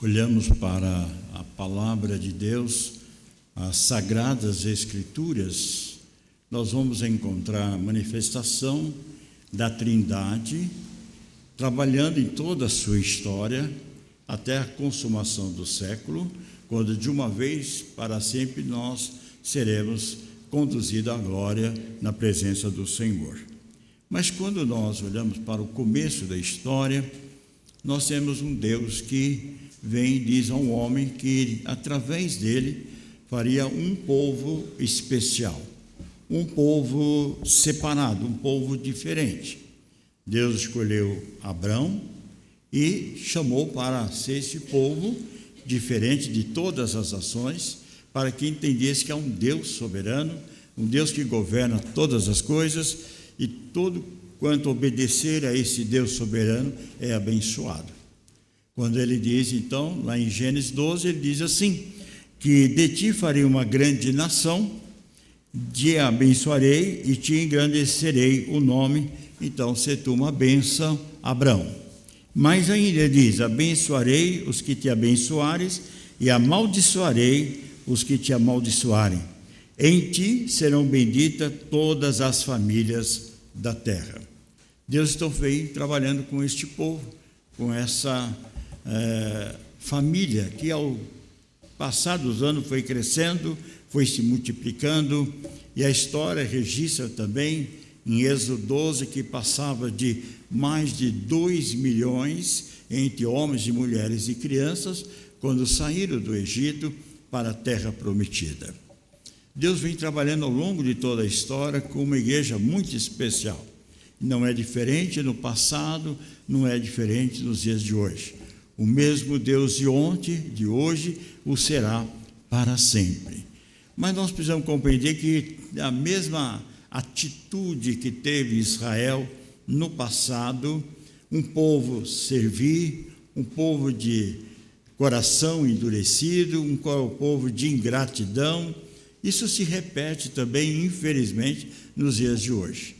olhamos para a palavra de Deus, as sagradas escrituras, nós vamos encontrar a manifestação da Trindade, trabalhando em toda a sua história, até a consumação do século, quando de uma vez para sempre nós seremos conduzidos à glória na presença do Senhor. Mas quando nós olhamos para o começo da história, nós temos um Deus que vem e diz a um homem que através dele faria um povo especial, um povo separado, um povo diferente. Deus escolheu Abrão e chamou para ser esse povo diferente de todas as nações, para que entendesse que é um Deus soberano, um Deus que governa todas as coisas, e todo quanto obedecer a esse Deus soberano é abençoado. Quando ele diz, então, lá em Gênesis 12, ele diz assim, que de ti farei uma grande nação, te abençoarei e te engrandecerei o nome, então se tu uma bênção, Abrão. Mas ainda ele diz, abençoarei os que te abençoares e amaldiçoarei os que te amaldiçoarem. Em ti serão benditas todas as famílias da terra. Deus então vem trabalhando com este povo, com essa família que ao passar dos anos foi crescendo, foi se multiplicando, e a história registra também em Êxodo 12 que passava de mais de 2 milhões entre homens e mulheres e crianças quando saíram do Egito para a terra prometida. Deus vem trabalhando ao longo de toda a história com uma igreja muito especial. Não é diferente no passado, não é diferente nos dias de hoje. O mesmo Deus de ontem, de hoje, o será para sempre. Mas nós precisamos compreender que a mesma atitude que teve Israel no passado, um povo servir, um povo de coração endurecido, um povo de ingratidão, isso se repete também, infelizmente, nos dias de hoje.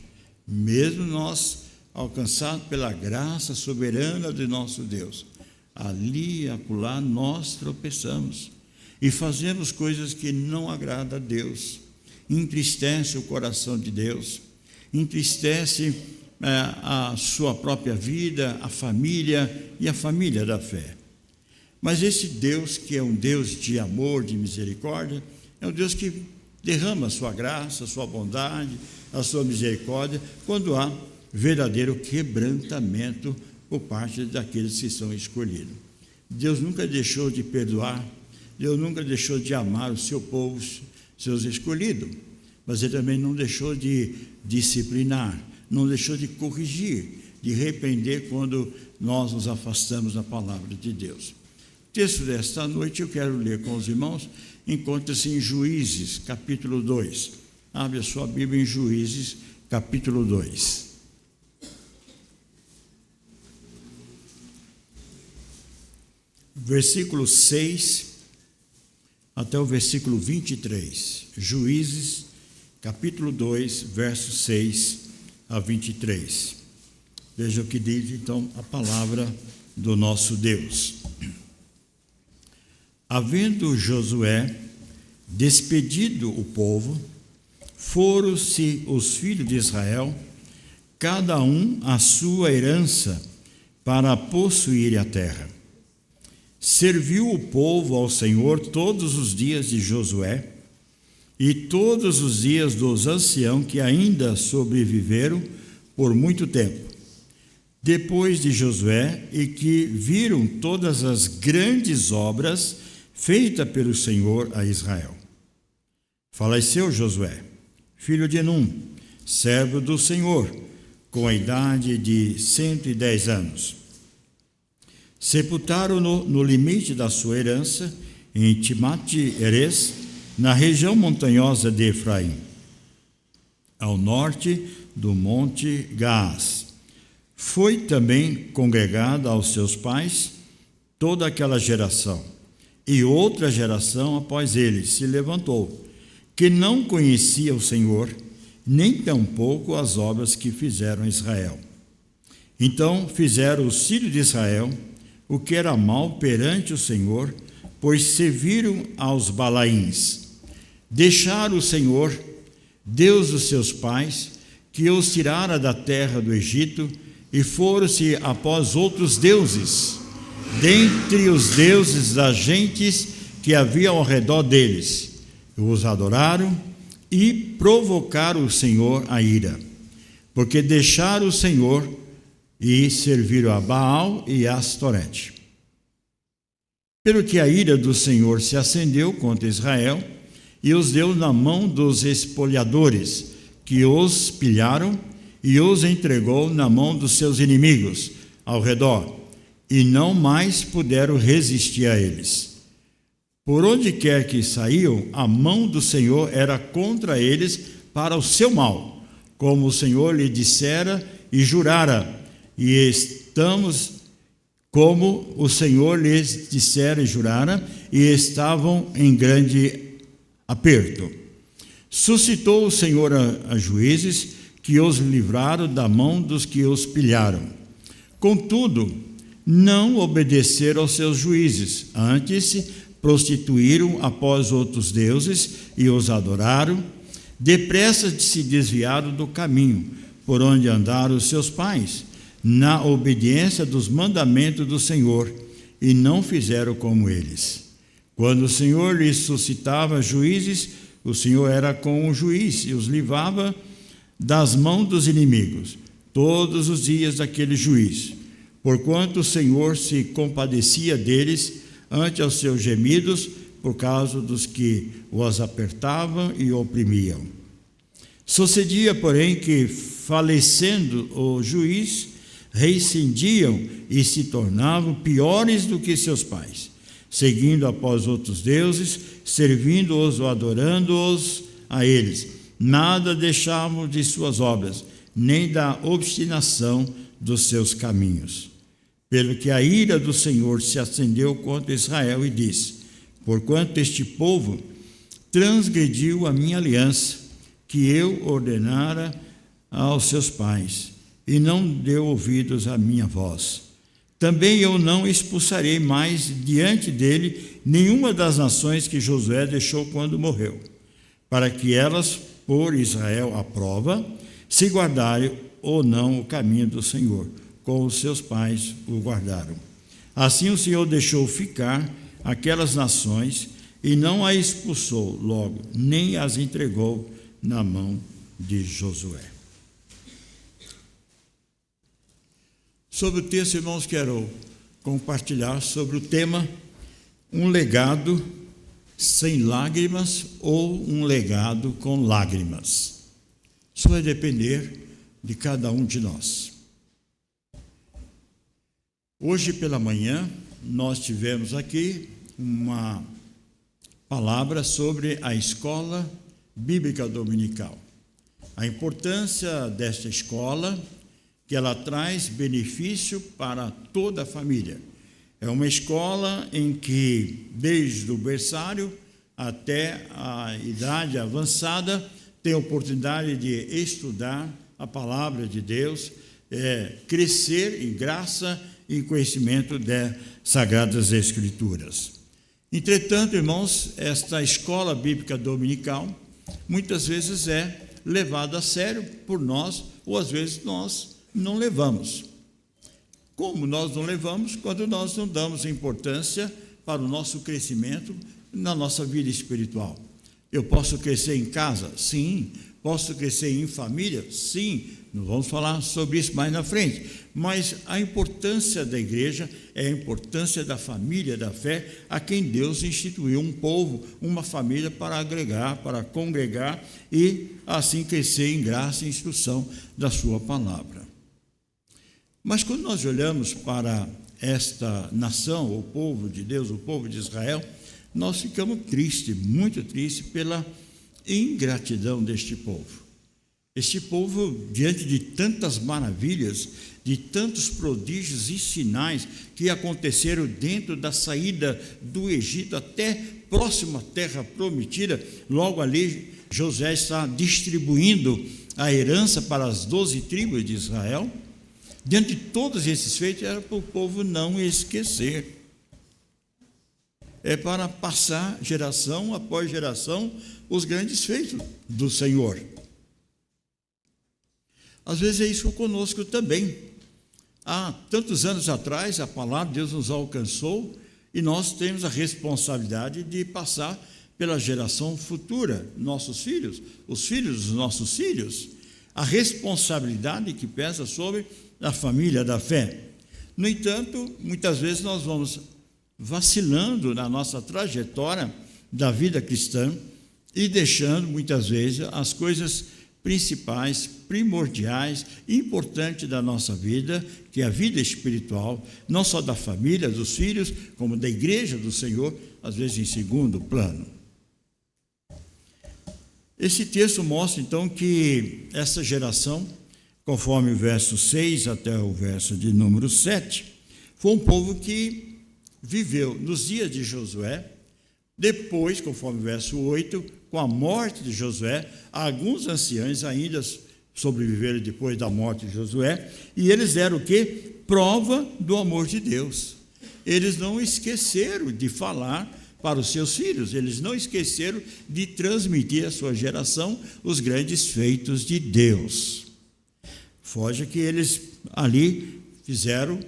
Mesmo nós, alcançados pela graça soberana de nosso Deus, ali e acolá nós tropeçamos e fazemos coisas que não agradam a Deus, entristece o coração de Deus, entristece a sua própria vida, a família e a família da fé. Mas esse Deus, que é um Deus de amor, de misericórdia, é um Deus que derrama a sua graça, a sua bondade, a sua misericórdia, quando há verdadeiro quebrantamento por parte daqueles que são escolhidos. Deus nunca deixou de perdoar, Deus nunca deixou de amar o seu povo, seus escolhidos, mas Ele também não deixou de disciplinar, não deixou de corrigir, de repreender quando nós nos afastamos da palavra de Deus. O texto desta noite eu quero ler com os irmãos, encontra-se em Juízes, capítulo 2. Abre a sua Bíblia em Juízes, capítulo 2. Versículo 6 até o versículo 23. Juízes, capítulo 2, versos 6 a 23. Veja o que diz, então, a palavra do nosso Deus. Havendo Josué despedido o povo, foram-se os filhos de Israel, cada um a sua herança, para possuir a terra. Serviu o povo ao Senhor todos os dias de Josué e todos os dias dos anciãos que ainda sobreviveram por muito tempo, depois de Josué, e que viram todas as grandes obras feitas pelo Senhor a Israel. Faleceu Josué, filho de Num, servo do Senhor, com a idade de 110 anos. Sepultaram-no no limite da sua herança, em Timate-Heres, na região montanhosa de Efraim, ao norte do monte Gaás. Foi também congregada aos seus pais toda aquela geração, e outra geração após ele se levantou, que não conhecia o Senhor, nem tampouco as obras que fizeram Israel. Então fizeram os filhos de Israel o que era mal perante o Senhor, pois serviram aos Balaíns. Deixaram o Senhor, Deus dos seus pais, que os tirara da terra do Egito, e foram-se após outros deuses, dentre os deuses das gentes que havia ao redor deles. Os adoraram e provocaram o Senhor a ira, porque deixaram o Senhor e serviram a Baal e a Astorete. Pelo que a ira do Senhor se acendeu contra Israel e os deu na mão dos espoliadores, que os pilharam, e os entregou na mão dos seus inimigos ao redor, e não mais puderam resistir a eles. Por onde quer que saíam, a mão do Senhor era contra eles para o seu mal, como o Senhor lhe dissera e jurara, e estamos como o Senhor lhes dissera e jurara, e estavam em grande aperto. Suscitou o Senhor a juízes, que os livraram da mão dos que os pilharam. Contudo, não obedeceram aos seus juízes, antes se prostituíram após outros deuses e os adoraram, depressa se desviaram do caminho por onde andaram os seus pais, na obediência dos mandamentos do Senhor, e não fizeram como eles. Quando o Senhor lhes suscitava juízes, o Senhor era com o juiz e os livrava das mãos dos inimigos, todos os dias daquele juiz, porquanto o Senhor se compadecia deles ante aos seus gemidos, por causa dos que os apertavam e oprimiam. Sucedia, porém, que, falecendo o juiz, reincidiam e se tornavam piores do que seus pais, seguindo após outros deuses, servindo-os ou adorando-os a eles. Nada deixavam de suas obras, nem da obstinação dos seus caminhos. Pelo que a ira do Senhor se acendeu contra Israel e disse: porquanto este povo transgrediu a minha aliança, que eu ordenara aos seus pais, e não deu ouvidos à minha voz. Também eu não expulsarei mais diante dele nenhuma das nações que Josué deixou quando morreu, para que elas, por Israel à prova, se guardarem ou não o caminho do Senhor, como os seus pais o guardaram. Assim o Senhor deixou ficar aquelas nações e não as expulsou logo, nem as entregou na mão de Josué. Sobre o texto, irmãos, quero compartilhar sobre o tema um legado sem lágrimas ou um legado com lágrimas. Isso vai depender de cada um de nós. Hoje pela manhã, nós tivemos aqui uma palavra sobre a escola bíblica dominical. A importância desta escola, que ela traz benefício para toda a família. É uma escola em que, desde o berçário até a idade avançada, tem a oportunidade de estudar a palavra de Deus, crescer em graça e em conhecimento das Sagradas Escrituras. Entretanto, irmãos, esta escola bíblica dominical muitas vezes é levada a sério por nós, ou às vezes nós não levamos. Como nós não levamos? Quando nós não damos importância para o nosso crescimento na nossa vida espiritual. Eu posso crescer em casa? Sim. Posso crescer em família? Sim. Nós vamos falar sobre isso mais na frente. Mas a importância da igreja é a importância da família da fé, a quem Deus instituiu um povo, uma família para agregar, para congregar e assim crescer em graça e instrução da sua palavra. Mas quando nós olhamos para esta nação, o povo de Deus, o povo de Israel, nós ficamos tristes, muito tristes pela ingratidão deste povo. Este povo, diante de tantas maravilhas, de tantos prodígios e sinais que aconteceram dentro da saída do Egito até próximo à terra prometida, logo ali José está distribuindo a herança para as 12 tribos de Israel. Diante de todos esses feitos, era para o povo não esquecer. É para passar geração após geração os grandes feitos do Senhor. Às vezes é isso conosco também. Há tantos anos atrás, a palavra de Deus nos alcançou e nós temos a responsabilidade de passar pela geração futura, nossos filhos, os filhos dos nossos filhos, a responsabilidade que pesa sobre a família da fé. No entanto, muitas vezes nós vamos vacilando na nossa trajetória da vida cristã e deixando, muitas vezes, as coisas principais, primordiais, importantes da nossa vida, que é a vida espiritual, não só da família, dos filhos, como da igreja do Senhor, às vezes em segundo plano. Esse texto mostra, então, que essa geração, conforme o verso 6 até o verso de número 7, foi um povo que viveu nos dias de Josué. Depois, conforme o verso 8, com a morte de Josué, alguns anciãos ainda sobreviveram depois da morte de Josué, e eles deram o quê? Prova do amor de Deus. Eles não esqueceram de falar para os seus filhos, eles não esqueceram de transmitir à sua geração os grandes feitos de Deus. Foge que eles ali fizeram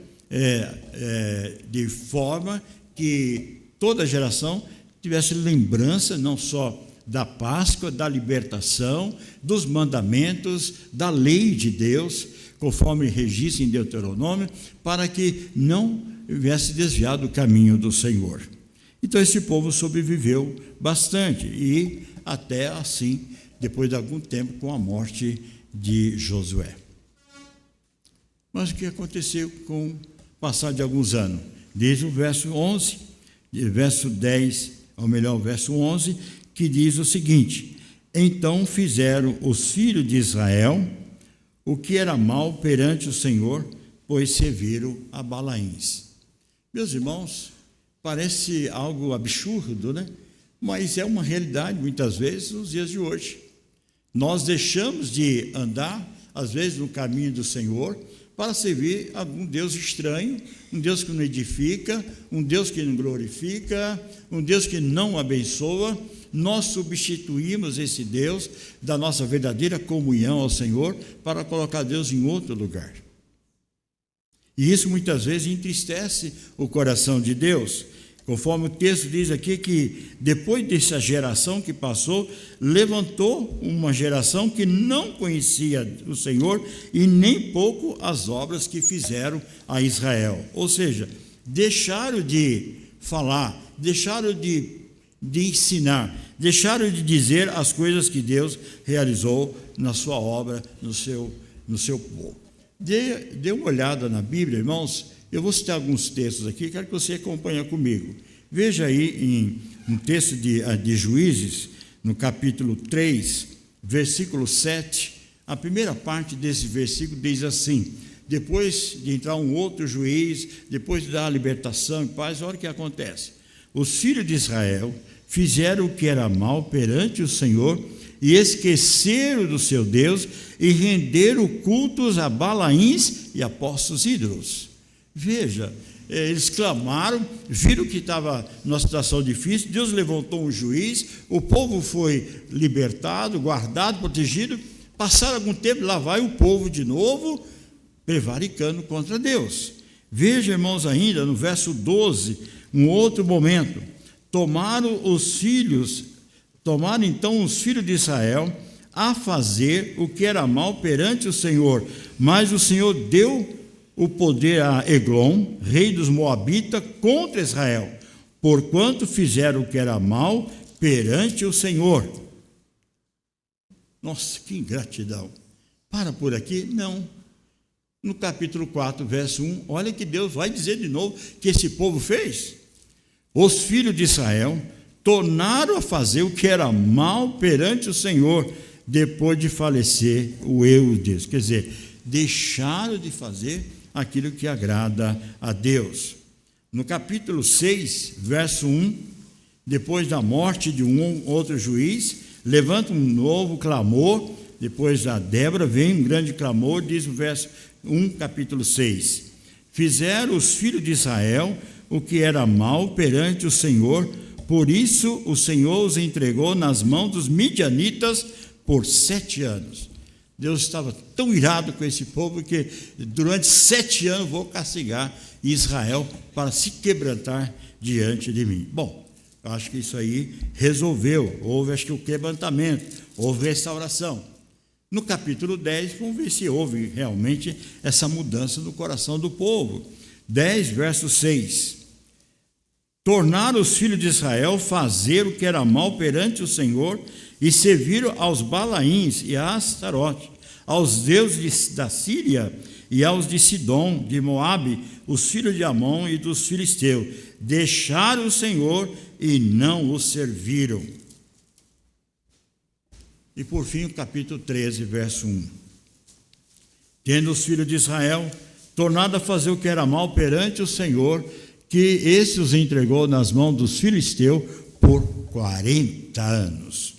de forma que toda geração tivesse lembrança não só da Páscoa, da libertação, dos mandamentos, da lei de Deus, conforme registra em Deuteronômio, para que não viesse desviado do caminho do Senhor. Então esse povo sobreviveu bastante e até assim, depois de algum tempo, com a morte de Josué. Mas o que aconteceu com o passar de alguns anos? Desde o verso 11, verso 10, ou melhor, o verso 11, que diz o seguinte: então fizeram os filhos de Israel o que era mal perante o Senhor, pois serviram a Balaíns. Meus irmãos, parece algo absurdo, né? Mas é uma realidade, muitas vezes, nos dias de hoje. Nós deixamos de andar, às vezes, no caminho do Senhor, para servir algum Deus estranho, um Deus que não edifica, um Deus que não glorifica, um Deus que não abençoa. Nós substituímos esse Deus da nossa verdadeira comunhão ao Senhor para colocar Deus em outro lugar. E isso muitas vezes entristece o coração de Deus. Conforme o texto diz aqui que depois dessa geração que passou, levantou uma geração que não conhecia o Senhor e nem pouco as obras que fizeram a Israel. Ou seja, deixaram de falar, deixaram de ensinar, deixaram de dizer as coisas que Deus realizou na sua obra, no seu povo. Dê uma olhada na Bíblia, irmãos. Eu vou citar alguns textos aqui, quero que você acompanhe comigo. Veja aí em um texto de Juízes, no capítulo 3, versículo 7, a primeira parte desse versículo diz assim: depois de entrar um outro juiz, depois de dar a libertação e paz, olha o que acontece. Os filhos de Israel fizeram o que era mal perante o Senhor e esqueceram do seu Deus e renderam cultos a Balaíns e a postos ídolos. Veja, eles clamaram, viram que estava numa situação difícil, Deus levantou um juiz, o povo foi libertado, guardado, protegido. Passaram algum tempo, lá vai o povo de novo, prevaricando contra Deus. Veja, irmãos, ainda no verso 12, um outro momento. Tomaram então os filhos de Israel a fazer o que era mal perante o Senhor, mas o Senhor deu o poder a Eglon, rei dos Moabitas, contra Israel, porquanto fizeram o que era mal perante o Senhor. Nossa, que ingratidão! Para por aqui? Não. No capítulo 4, verso 1, olha que Deus vai dizer de novo que esse povo fez. Os filhos de Israel tornaram a fazer o que era mal perante o Senhor, depois de falecer o Eudes. Quer dizer, deixaram de fazer aquilo que agrada a Deus. No capítulo 6, verso 1, depois da morte de um outro juiz, levanta um novo clamor. Depois da Débora vem um grande clamor, diz o verso 1, capítulo 6. Fizeram os filhos de Israel o que era mal perante o Senhor, por isso o Senhor os entregou nas mãos dos midianitas por 7 anos. Deus estava tão irado com esse povo que durante 7 anos vou castigar Israel para se quebrantar diante de mim. Bom, eu acho que isso aí resolveu. Houve, acho que, o quebrantamento, houve restauração. No capítulo 10, vamos ver se houve realmente essa mudança no coração do povo. 10, verso 6. Tornaram os filhos de Israel fazer o que era mal perante o Senhor e serviram aos Balaíns e a Astarote, aos deuses da Síria e aos de Sidom, de Moabe, os filhos de Amon e dos filisteus. Deixaram o Senhor e não o serviram. E por fim, o capítulo 13, verso 1. Tendo os filhos de Israel tornado a fazer o que era mal perante o Senhor, que esse os entregou nas mãos dos filisteus por 40 anos.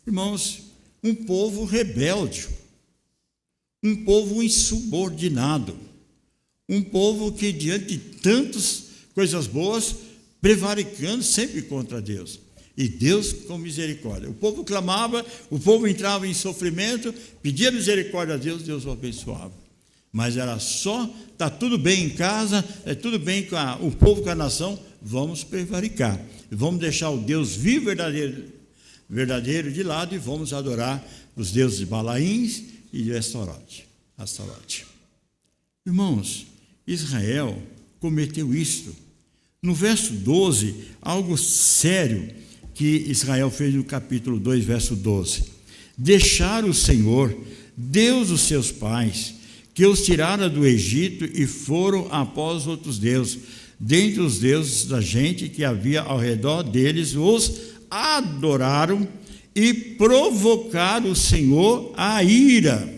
Irmãos, um povo rebelde, um povo insubordinado, um povo que diante de tantas coisas boas, prevaricando sempre contra Deus. E Deus com misericórdia. O povo clamava, o povo entrava em sofrimento, pedia misericórdia a Deus, Deus o abençoava. Mas era só, está tudo bem em casa, é tudo bem com o povo, com a nação, vamos prevaricar. Vamos deixar o Deus vivo verdadeiro de lado e vamos adorar os deuses de Balaíns e de Astarote. Irmãos, Israel cometeu isto. No verso 12, algo sério que Israel fez no capítulo 2, verso 12. Deixaram o Senhor, Deus dos seus pais, que os tirara do Egito e foram após outros deuses. Dentre os deuses da gente que havia ao redor deles, os adoraram e provocaram o Senhor a ira.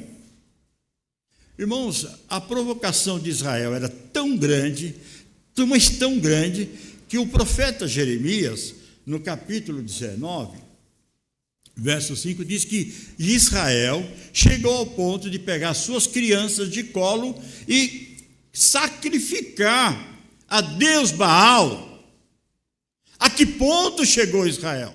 Irmãos, a provocação de Israel era tão grande, mas tão grande, que o profeta Jeremias, no capítulo 19, verso 5, diz que Israel chegou ao ponto de pegar suas crianças de colo e sacrificar a Deus Baal. A que ponto chegou Israel?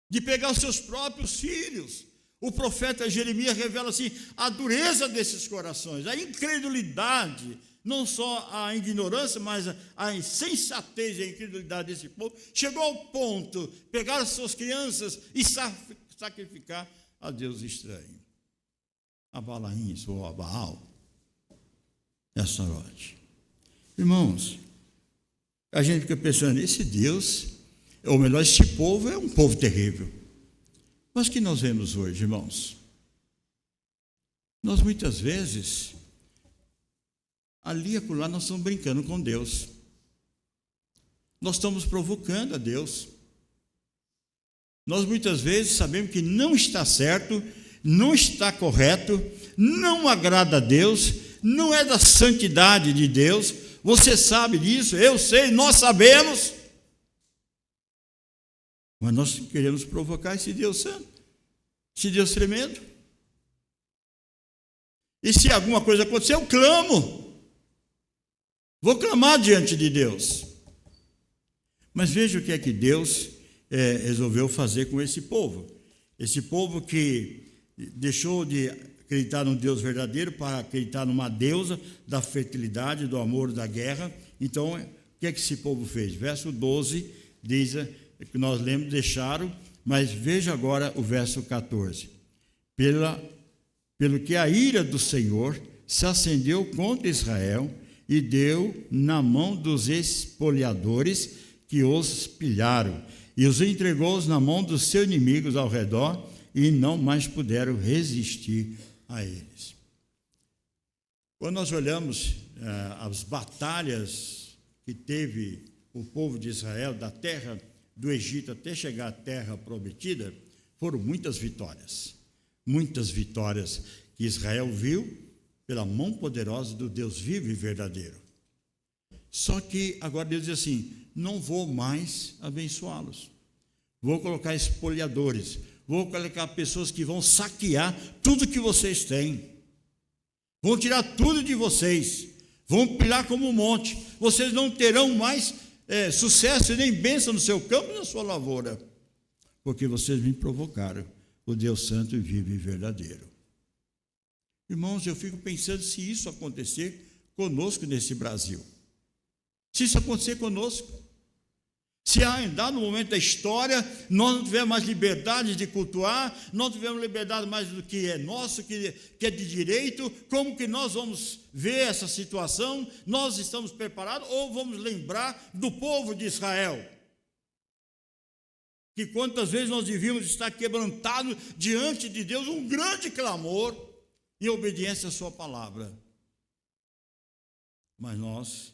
De pegar os seus próprios filhos. O profeta Jeremias revela assim a dureza desses corações, a incredulidade, não só a ignorância, mas a insensatez e a incredulidade desse povo. Chegou ao ponto de pegar as suas crianças e sacrificar a Deus estranho, a Balaíns ou a Baal, a Astarote. Irmãos, a gente fica pensando, esse Deus, ou melhor, este povo é um povo terrível. Mas o que nós vemos hoje, irmãos? Nós muitas vezes, ali e acolá, nós estamos brincando com Deus. Nós estamos provocando a Deus. Nós muitas vezes sabemos que não está certo, não está correto, não agrada a Deus, não é da santidade de Deus. Você sabe disso, eu sei, nós sabemos. Mas nós queremos provocar esse Deus santo, esse Deus tremendo. E se alguma coisa acontecer, eu clamo. Vou clamar diante de Deus. Mas veja o que é que Deus resolveu fazer com esse povo. Esse povo que deixou de acreditar num Deus verdadeiro para acreditar numa deusa da fertilidade, do amor, da guerra. Então, o que é que esse povo fez? Verso 12 diz que nós lemos, deixaram, mas veja agora o verso 14. Pelo que a ira do Senhor se acendeu contra Israel e deu na mão dos espoliadores que os pilharam, e os entregou na mão dos seus inimigos ao redor, e não mais puderam resistir a eles. Quando nós olhamos as batalhas que teve o povo de Israel, da terra do Egito até chegar à terra prometida, foram muitas vitórias que Israel viu pela mão poderosa do Deus vivo e verdadeiro. Só que agora Deus diz assim, não vou mais abençoá-los, vou colocar espoliadores, vou colocar pessoas que vão saquear tudo que vocês têm. Vão tirar tudo de vocês, vão pilar como um monte. Vocês não terão mais sucesso e nem bênção no seu campo e na sua lavoura, porque vocês me provocaram, o Deus Santo e vivo e verdadeiro. Irmãos, eu fico pensando se isso acontecer conosco nesse Brasil. Se isso acontecer conosco, se ainda no momento da história nós não tivermos mais liberdade de cultuar, não tivermos liberdade mais do que é nosso, que é de direito, como que nós vamos ver essa situação? Nós estamos preparados ou vamos lembrar do povo de Israel? Que quantas vezes nós devíamos estar quebrantados diante de Deus, um grande clamor em obediência à sua palavra. Mas nós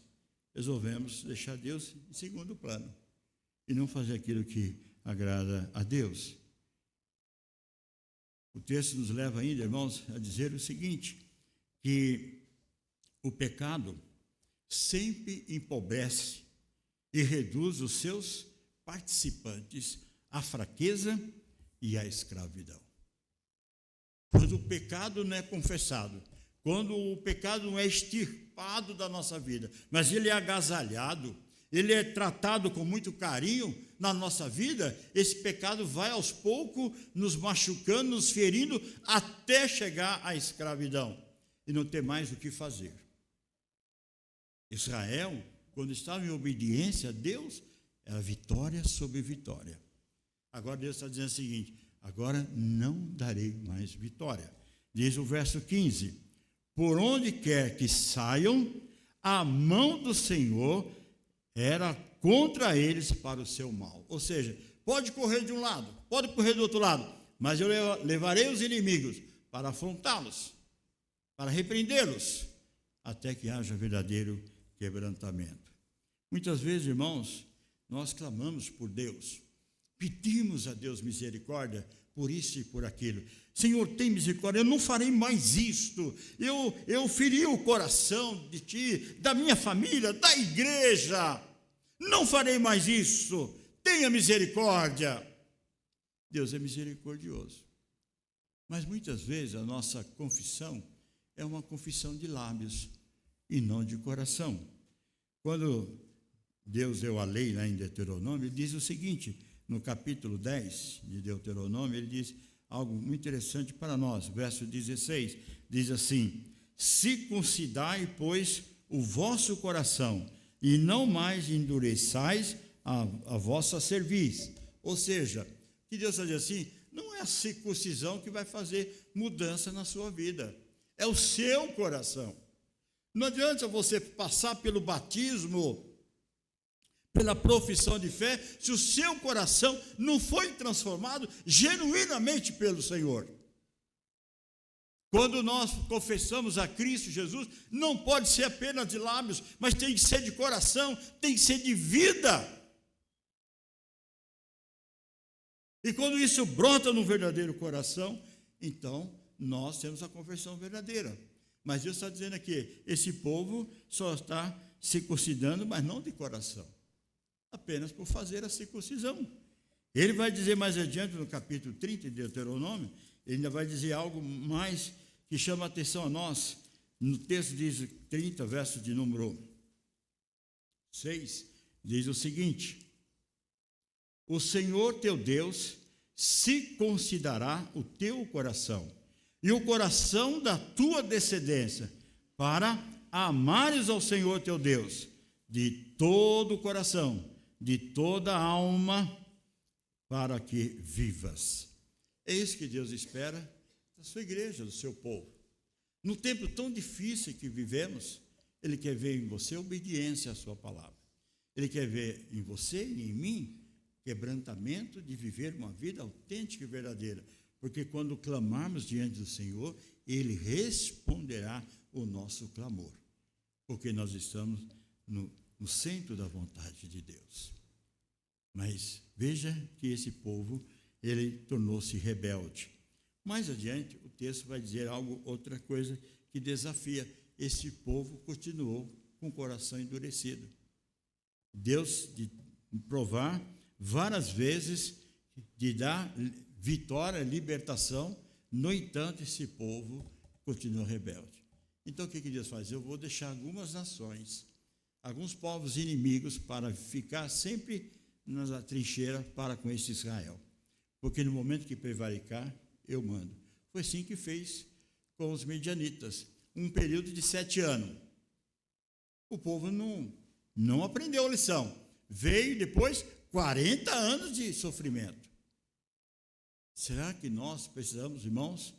resolvemos deixar Deus em segundo plano e não fazer aquilo que agrada a Deus. O texto nos leva ainda, irmãos, a dizer o seguinte, que o pecado sempre empobrece e reduz os seus participantes à fraqueza e à escravidão. Quando o pecado não é confessado, quando o pecado não é extirpado da nossa vida, mas ele é agasalhado, ele é tratado com muito carinho na nossa vida, esse pecado vai aos poucos nos machucando, nos ferindo, até chegar à escravidão e não ter mais o que fazer. Israel, quando estava em obediência a Deus, era vitória sobre vitória. Agora Deus está dizendo o seguinte, agora não darei mais vitória. Diz o verso 15, por onde quer que saiam, a mão do Senhor era contra eles para o seu mal. Ou seja, pode correr de um lado, pode correr do outro lado, mas eu levarei os inimigos para afrontá-los, para repreendê-los, até que haja verdadeiro quebrantamento. Muitas vezes, irmãos, nós clamamos por Deus, pedimos a Deus misericórdia por isso e por aquilo. Senhor, tem misericórdia, eu não farei mais isto, eu feri o coração de ti, da minha família, da igreja, não farei mais isso, tenha misericórdia. Deus é misericordioso, mas muitas vezes a nossa confissão é uma confissão de lábios e não de coração. Quando Deus deu a lei lá em Deuteronômio, ele diz o seguinte, no capítulo 10 de Deuteronômio, ele diz algo muito interessante para nós, verso 16, diz assim, circuncidai, pois, o vosso coração, e não mais endureçais a vossa cerviz. Ou seja, que Deus está dizendo assim, não é a circuncisão que vai fazer mudança na sua vida, é o seu coração. Não adianta você passar pelo batismo, pela profissão de fé, se o seu coração não foi transformado genuinamente pelo Senhor. Quando nós confessamos a Cristo Jesus, não pode ser apenas de lábios, mas tem que ser de coração, tem que ser de vida. E quando isso brota no verdadeiro coração, então nós temos a confissão verdadeira. Mas Deus está dizendo aqui, esse povo só está circuncidando, mas não de coração, apenas por fazer a circuncisão. Ele vai dizer mais adiante, no capítulo 30 de Deuteronômio, ele ainda vai dizer algo mais que chama a atenção a nós. No texto diz 30, verso de número 6, diz o seguinte, o Senhor teu Deus circuncidará o teu coração e o coração da tua descendência, para amares ao Senhor teu Deus de todo o coração, de toda a alma, para que vivas. É isso que Deus espera da sua igreja, do seu povo. No tempo tão difícil que vivemos, Ele quer ver em você obediência à sua palavra. Ele quer ver em você e em mim quebrantamento de viver uma vida autêntica e verdadeira. Porque quando clamarmos diante do Senhor, Ele responderá o nosso clamor. Porque nós estamos no centro da vontade de Deus. Mas veja que esse povo, ele tornou-se rebelde. Mais adiante, o texto vai dizer outra coisa que desafia. Esse povo continuou com o coração endurecido. Deus de provar várias vezes, de dar vitória, libertação, no entanto, esse povo continua rebelde. Então o que Deus faz? Eu vou deixar algumas nações, alguns povos inimigos, para ficar sempre na trincheira para com esse Israel. Porque no momento que prevaricar, eu mando. Foi assim que fez com os medianitas. Um período de 7 anos. O povo não aprendeu a lição. Veio depois 40 anos de sofrimento. Será que nós precisamos, irmãos,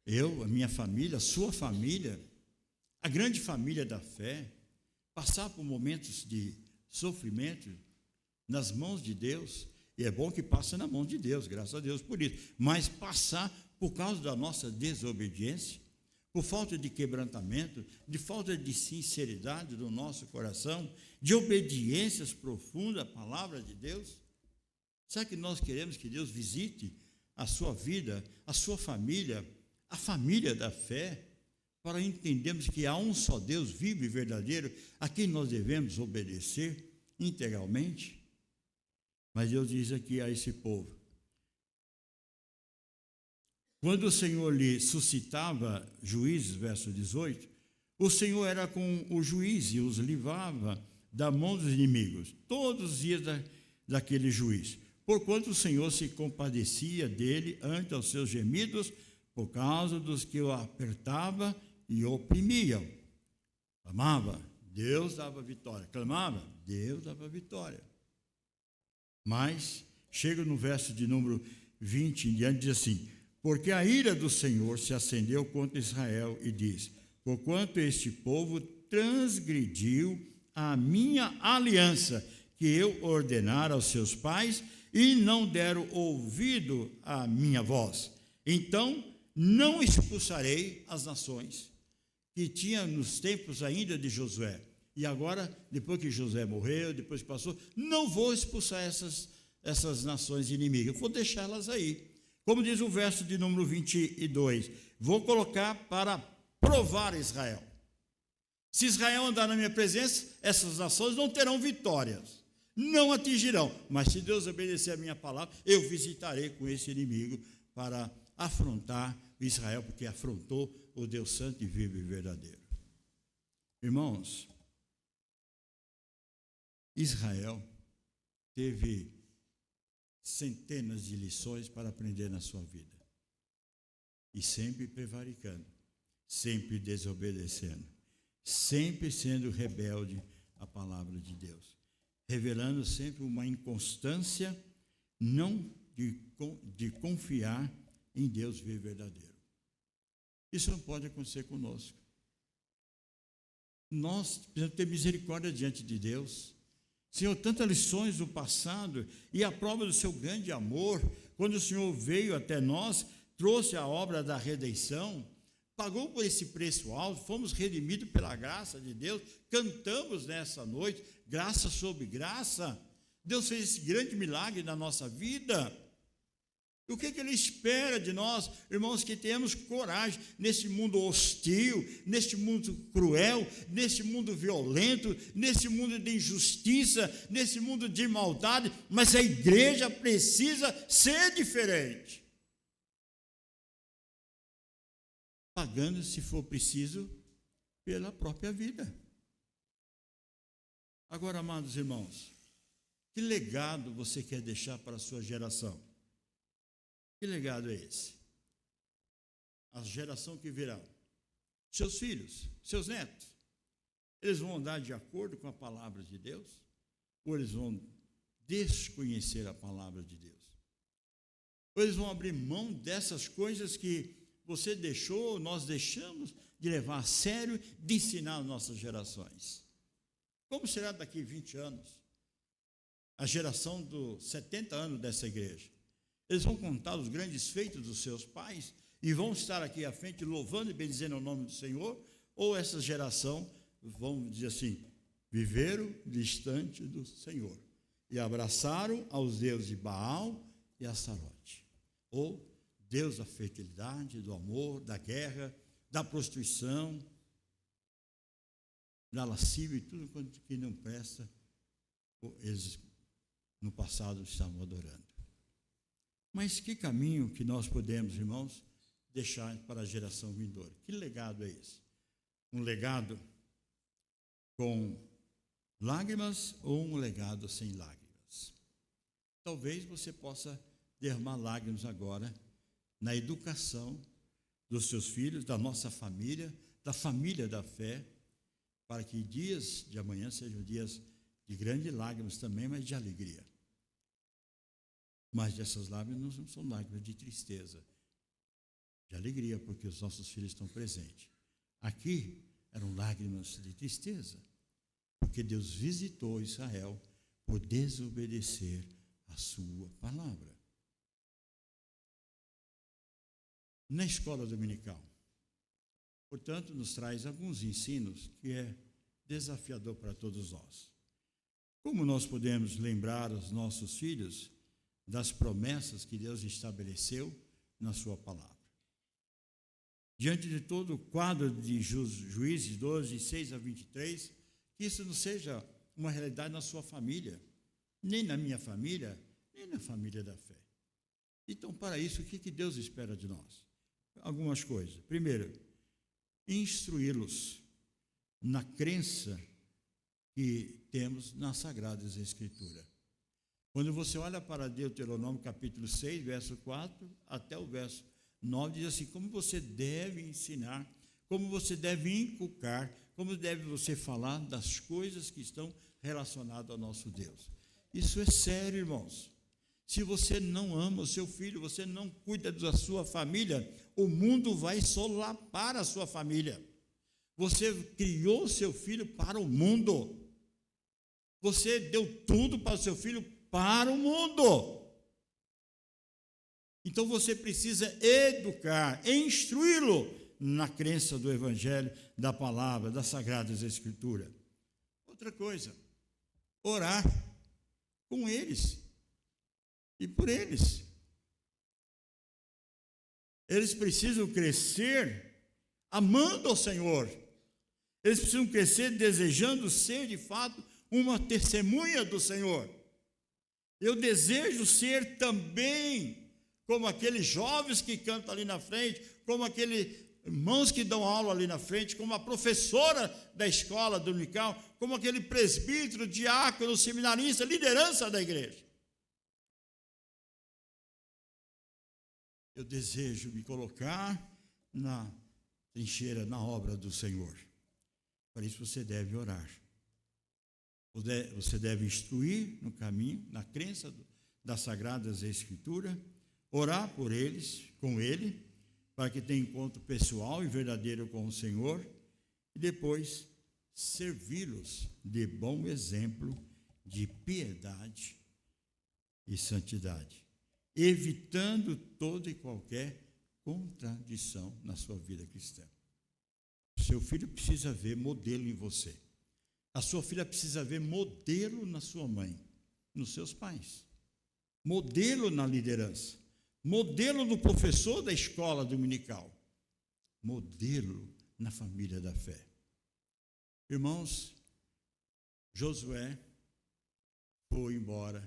eu, a minha família, a sua família, a grande família da fé, passar por momentos de sofrimento nas mãos de Deus? E é bom que passe na mão de Deus, graças a Deus por isso. Mas passar por causa da nossa desobediência, por falta de quebrantamento, de falta de sinceridade do nosso coração, de obediências profundas à palavra de Deus? Será que nós queremos que Deus visite a sua vida, a sua família, a família da fé, para entendermos que há um só Deus vivo e verdadeiro, a quem nós devemos obedecer integralmente? Mas Deus diz aqui a esse povo: quando o Senhor lhe suscitava juízes, verso 18, o Senhor era com o juiz e os livrava da mão dos inimigos, todos os dias daquele juiz, porquanto o Senhor se compadecia dele ante os seus gemidos, por causa dos que o apertava e oprimiam. Clamava, Deus dava vitória. Clamava, Deus dava vitória. Mas, chega no verso de número 20 em diante, diz assim: porque a ira do Senhor se acendeu contra Israel e diz: porquanto este povo transgrediu a minha aliança, que eu ordenara aos seus pais, e não deram ouvido à minha voz. Então, não expulsarei as nações que tinha nos tempos ainda de Josué. E agora, depois que Josué morreu, depois que passou, não vou expulsar essas nações inimigas, vou deixá-las aí. Como diz o verso de número 22, vou colocar para provar Israel. Se Israel andar na minha presença, essas nações não terão vitórias, não atingirão. Mas se Deus obedecer a minha palavra, eu visitarei com esse inimigo para afrontar Israel, porque afrontou o Deus santo e vivo e verdadeiro. Irmãos, Israel teve centenas de lições para aprender na sua vida. E sempre prevaricando, sempre desobedecendo, sempre sendo rebelde à palavra de Deus, revelando sempre uma inconstância, não de confiar em Deus vivo e verdadeiro. Isso não pode acontecer conosco. Nós precisamos ter misericórdia diante de Deus. Senhor, tantas lições do passado e a prova do seu grande amor, quando o Senhor veio até nós, trouxe a obra da redenção, pagou por esse preço alto, fomos redimidos pela graça de Deus, cantamos nessa noite, graça sobre graça. Deus fez esse grande milagre na nossa vida. O que Ele espera de nós, irmãos, que tenhamos coragem nesse mundo hostil, neste mundo cruel, nesse mundo violento, nesse mundo de injustiça, nesse mundo de maldade, mas a igreja precisa ser diferente. Pagando, se for preciso, pela própria vida. Agora, amados irmãos, que legado você quer deixar para a sua geração? Que legado é esse? A geração que virá, seus filhos, seus netos, eles vão andar de acordo com a palavra de Deus? Ou eles vão desconhecer a palavra de Deus? Ou eles vão abrir mão dessas coisas que você deixou, nós deixamos de levar a sério, de ensinar às nossas gerações? Como será daqui 20 anos? A geração dos 70 anos dessa igreja. Eles vão contar os grandes feitos dos seus pais e vão estar aqui à frente louvando e bendizendo o nome do Senhor? Ou essa geração vão dizer assim: viveram distante do Senhor e abraçaram aos deuses de Baal e Astarote? Ou Deus da fertilidade, do amor, da guerra, da prostituição, da lascívia e tudo quanto que não presta, eles no passado estavam adorando. Mas que caminho que nós podemos, irmãos, deixar para a geração vindoura? Que legado é esse? um legado com lágrimas ou um legado sem lágrimas? Talvez você possa derramar lágrimas agora na educação dos seus filhos, da nossa família, da família da fé, para que dias de amanhã sejam dias de grandes lágrimas também, mas de alegria. Mas essas lágrimas não são lágrimas de tristeza, de alegria, porque os nossos filhos estão presentes. Aqui eram lágrimas de tristeza, porque Deus visitou Israel por desobedecer a sua palavra. Na escola dominical, portanto, nos traz alguns ensinos que é desafiador para todos nós. Como nós podemos lembrar os nossos filhos das promessas que Deus estabeleceu na sua palavra? Diante de todo o quadro de Juízes 12, 6 a 23, que isso não seja uma realidade na sua família, nem na minha família, nem na família da fé. Então, para isso, o que Deus espera de nós? Algumas coisas. Primeiro, instruí-los na crença que temos nas Sagradas Escrituras. Quando você olha para Deuteronômio capítulo 6, verso 4, até o verso 9, diz assim, como você deve ensinar, como você deve inculcar, como deve você falar das coisas que estão relacionadas ao nosso Deus. Isso é sério, irmãos. Se você não ama o seu filho, você não cuida da sua família, o mundo vai solapar a sua família. Você criou o seu filho para o mundo. Você deu tudo para o seu filho para o mundo. Então você precisa educar, instruí-lo na crença do Evangelho, da palavra, das Sagradas Escrituras. Outra coisa, orar com eles e por eles. Eles precisam crescer amando ao Senhor. Eles precisam crescer desejando ser, de fato, uma testemunha do Senhor. Eu desejo ser também como aqueles jovens que cantam ali na frente, como aqueles irmãos que dão aula ali na frente, como a professora da escola dominical, como aquele presbítero, diácono, seminarista, liderança da igreja. Eu desejo me colocar na trincheira, na obra do Senhor. Para isso você deve orar. Você deve instruir no caminho, na crença das Sagradas Escrituras, orar por eles, com ele, para que tenha encontro pessoal e verdadeiro com o Senhor, e depois servi-los de bom exemplo de piedade e santidade, evitando toda e qualquer contradição na sua vida cristã. O seu filho precisa ver modelo em você. A sua filha precisa ver modelo na sua mãe, nos seus pais. Modelo na liderança. Modelo no professor da escola dominical. Modelo na família da fé. Irmãos, Josué foi embora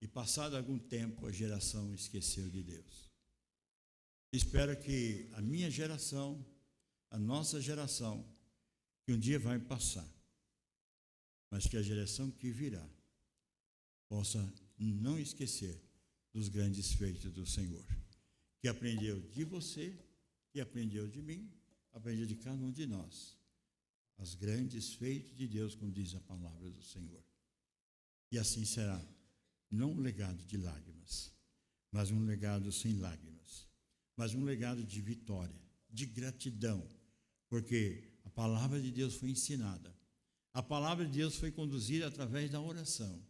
e, passado algum tempo, a geração esqueceu de Deus. Espero que a minha geração, a nossa geração, que um dia vai passar, mas que a geração que virá possa não esquecer dos grandes feitos do Senhor, que aprendeu de você, que aprendeu de mim, aprendeu de cada um de nós, os grandes feitos de Deus, como diz a palavra do Senhor. E assim será, não um legado de lágrimas, mas um legado sem lágrimas, mas um legado de vitória, de gratidão, porque a palavra de Deus foi ensinada, a palavra de Deus foi conduzida através da oração,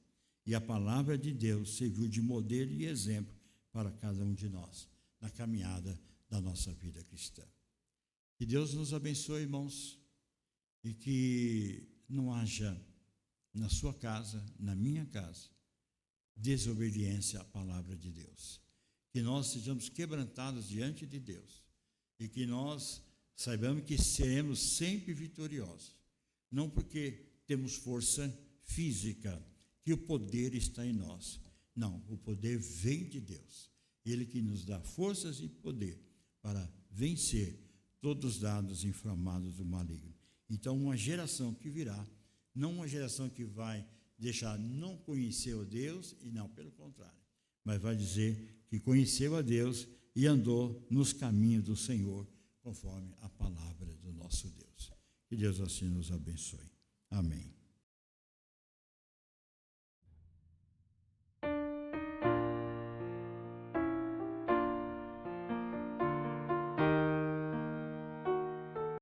e a palavra de Deus serviu de modelo e exemplo para cada um de nós, na caminhada da nossa vida cristã. Que Deus nos abençoe, irmãos, e que não haja na sua casa, na minha casa, desobediência à palavra de Deus. Que nós sejamos quebrantados diante de Deus e que nós saibamos que seremos sempre vitoriosos. Não porque temos força física, que o poder está em nós. Não, o poder vem de Deus. Ele que nos dá forças e poder para vencer todos dados inflamados do maligno. Então, uma geração que virá, não uma geração que vai deixar não conhecer o Deus, e não, pelo contrário, mas vai dizer que conheceu a Deus e andou nos caminhos do Senhor, conforme a palavra do nosso Deus. Que Deus assim nos abençoe. Amém.